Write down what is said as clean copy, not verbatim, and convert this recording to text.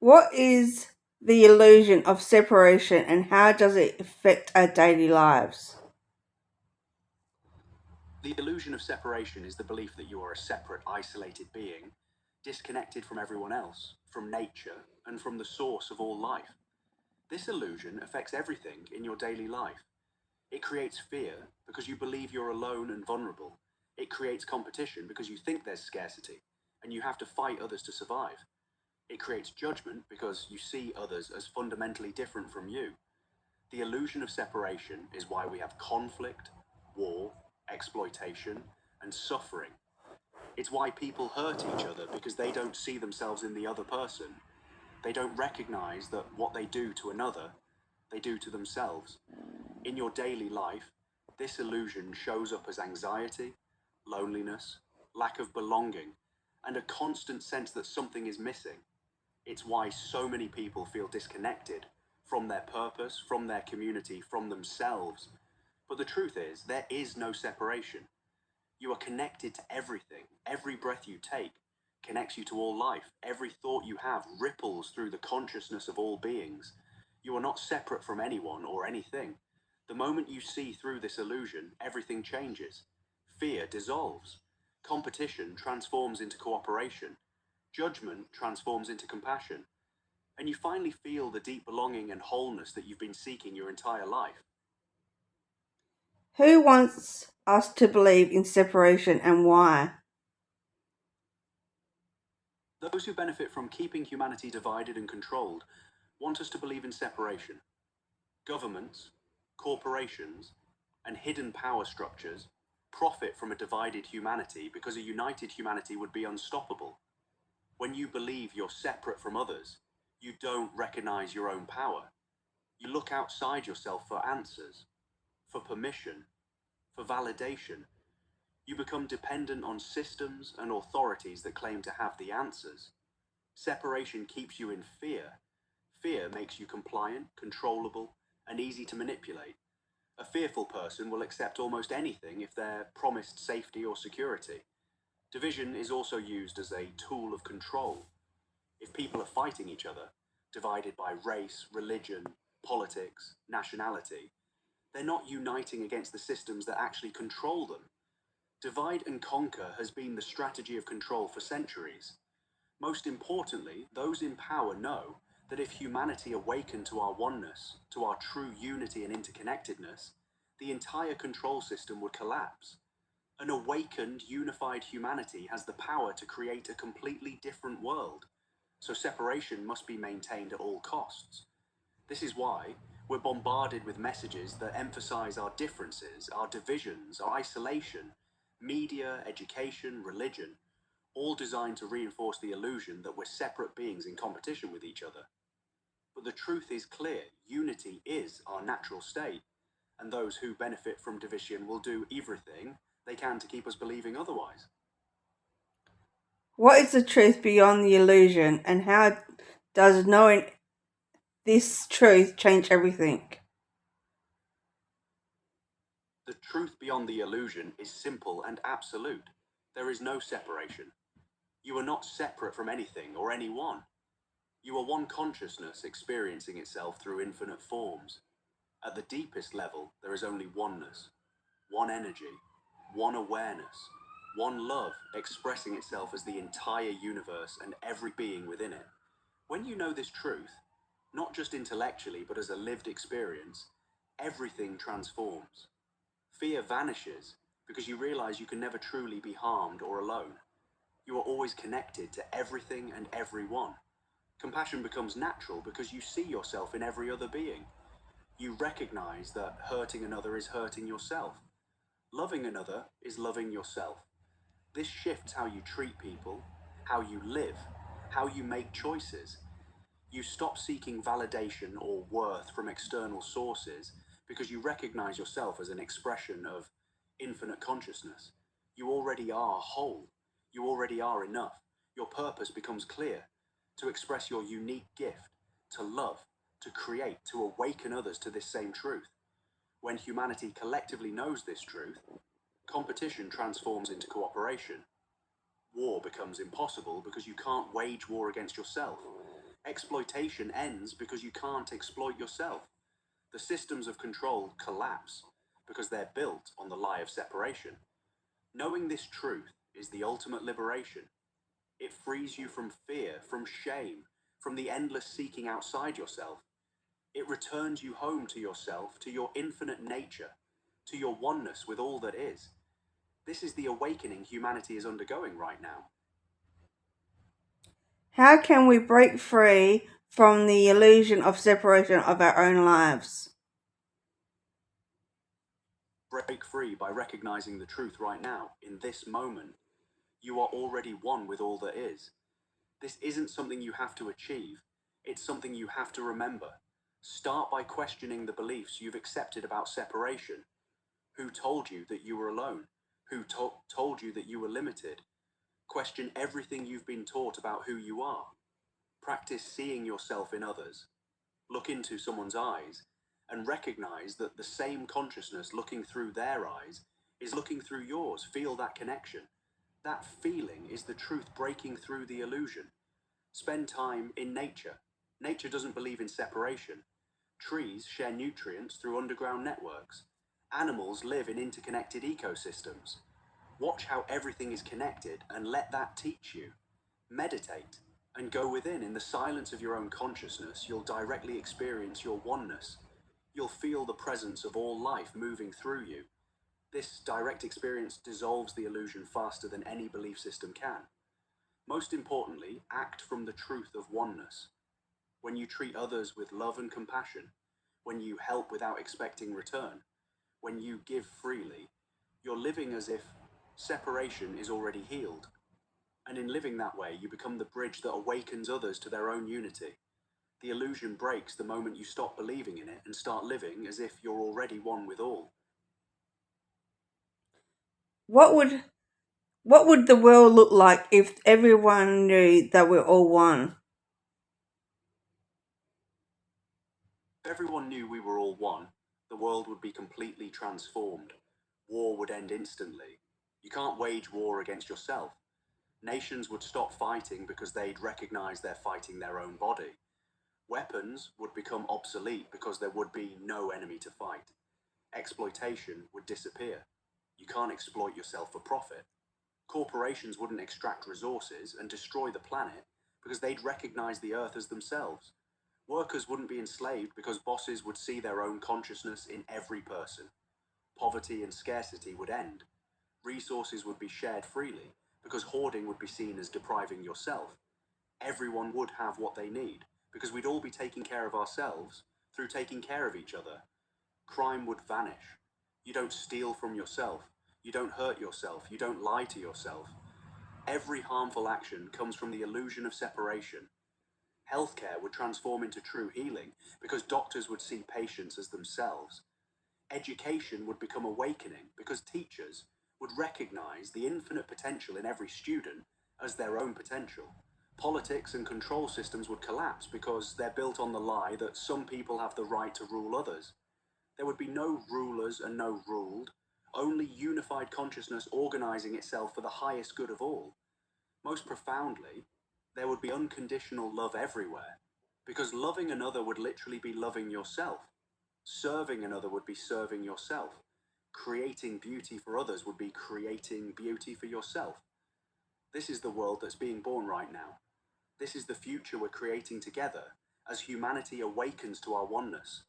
What is the illusion of separation and how does it affect our daily lives? The illusion of separation is the belief that you are a separate, isolated being, disconnected from everyone else, from nature, and from the source of all life. This illusion affects everything in your daily life. It creates fear because you believe you're alone and vulnerable. It creates competition because you think there's scarcity, and you have to fight others to survive. It creates judgment because you see others as fundamentally different from you. The illusion of separation is why we have conflict, war, exploitation, and suffering. It's why people hurt each other because they don't see themselves in the other person. They don't recognize that what they do to another, they do to themselves. In your daily life, this illusion shows up as anxiety, loneliness, lack of belonging, and a constant sense that something is missing. It's why so many people feel disconnected from their purpose, from their community, from themselves. But the truth is, there is no separation. You are connected to everything. Every breath you take connects you to all life. Every thought you have ripples through the consciousness of all beings. You are not separate from anyone or anything. The moment you see through this illusion, everything changes. Fear dissolves. Competition transforms into cooperation. Judgment transforms into compassion. And you finally feel the deep belonging and wholeness that you've been seeking your entire life. Who wants us to believe in separation and why? Those who benefit from keeping humanity divided and controlled want us to believe in separation. Governments, corporations, and hidden power structures profit from a divided humanity because a united humanity would be unstoppable. When you believe you're separate from others, you don't recognize your own power. You look outside yourself for answers, for permission, for validation. You become dependent on systems and authorities that claim to have the answers. Separation keeps you in fear. Fear makes you compliant, controllable, and easy to manipulate. A fearful person will accept almost anything if they're promised safety or security. Division is also used as a tool of control. If people are fighting each other, divided by race, religion, politics, nationality, they're not uniting against the systems that actually control them. Divide and conquer has been the strategy of control for centuries. Most importantly, those in power know that if humanity awakened to our oneness, to our true unity and interconnectedness, the entire control system would collapse. An awakened, unified humanity has the power to create a completely different world, so separation must be maintained at all costs. This is why we're bombarded with messages that emphasize our differences, our divisions, our isolation, media, education, religion, all designed to reinforce the illusion that we're separate beings in competition with each other. But the truth is clear: unity is our natural state, and those who benefit from division will do everything they can to keep us believing otherwise. What is the truth beyond the illusion and how does knowing this truth change everything? The truth beyond the illusion is simple and absolute. There is no separation. You are not separate from anything or anyone. You are one consciousness experiencing itself through infinite forms. At the deepest level, there is only oneness, one energy, one awareness, one love expressing itself as the entire universe and every being within it. When you know this truth, not just intellectually but as a lived experience, everything transforms. Fear vanishes because you realize you can never truly be harmed or alone. You are always connected to everything and everyone. Compassion becomes natural because you see yourself in every other being. You recognize that hurting another is hurting yourself. Loving another is loving yourself. This shifts how you treat people, how you live, how you make choices. You stop seeking validation or worth from external sources because you recognize yourself as an expression of infinite consciousness. You already are whole. You already are enough. Your purpose becomes clear: to express your unique gift, to love, to create, to awaken others to this same truth. When humanity collectively knows this truth, competition transforms into cooperation. War becomes impossible because you can't wage war against yourself. Exploitation ends because you can't exploit yourself. The systems of control collapse because they're built on the lie of separation. Knowing this truth is the ultimate liberation. It frees you from fear, from shame, from the endless seeking outside yourself. It returns you home to yourself, to your infinite nature, to your oneness with all that is. This is the awakening humanity is undergoing right now. How can we break free from the illusion of separation of our own lives? Break free by recognizing the truth right now, in this moment. You are already one with all that is. This isn't something you have to achieve, it's something you have to remember. Start by questioning the beliefs you've accepted about separation. Who told you that you were alone? Who told you that you were limited? Question everything you've been taught about who you are. Practice seeing yourself in others. Look into someone's eyes and recognize that the same consciousness looking through their eyes is looking through yours. Feel that connection. That feeling is the truth breaking through the illusion. Spend time in nature. Nature doesn't believe in separation. Trees share nutrients through underground networks. Animals live in interconnected ecosystems. Watch how everything is connected and let that teach you. Meditate and go within. In the silence of your own consciousness, you'll directly experience your oneness. You'll feel the presence of all life moving through you. This direct experience dissolves the illusion faster than any belief system can. Most importantly, act from the truth of oneness. When you treat others with love and compassion, when you help without expecting return, when you give freely, you're living as if separation is already healed. And in living that way, you become the bridge that awakens others to their own unity. The illusion breaks the moment you stop believing in it and start living as if you're already one with all. What would the world look like if everyone knew that we're all one? If everyone knew we were all one, the world would be completely transformed. War would end instantly. You can't wage war against yourself. Nations would stop fighting because they'd recognize they're fighting their own body. Weapons would become obsolete because there would be no enemy to fight. Exploitation would disappear. You can't exploit yourself for profit. Corporations wouldn't extract resources and destroy the planet because they'd recognize the earth as themselves. Workers wouldn't be enslaved because bosses would see their own consciousness in every person. Poverty and scarcity would end. Resources would be shared freely because hoarding would be seen as depriving yourself. Everyone would have what they need because we'd all be taking care of ourselves through taking care of each other. Crime would vanish. You don't steal from yourself. You don't hurt yourself. You don't lie to yourself. Every harmful action comes from the illusion of separation. Healthcare would transform into true healing because doctors would see patients as themselves. Education would become awakening because teachers would recognize the infinite potential in every student as their own potential. Politics and control systems would collapse because they're built on the lie that some people have the right to rule others. There would be no rulers and no ruled, only unified consciousness organizing itself for the highest good of all. Most profoundly, there would be unconditional love everywhere, because loving another would literally be loving yourself. Serving another would be serving yourself. Creating beauty for others would be creating beauty for yourself. This is the world that's being born right now. This is the future we're creating together as humanity awakens to our oneness.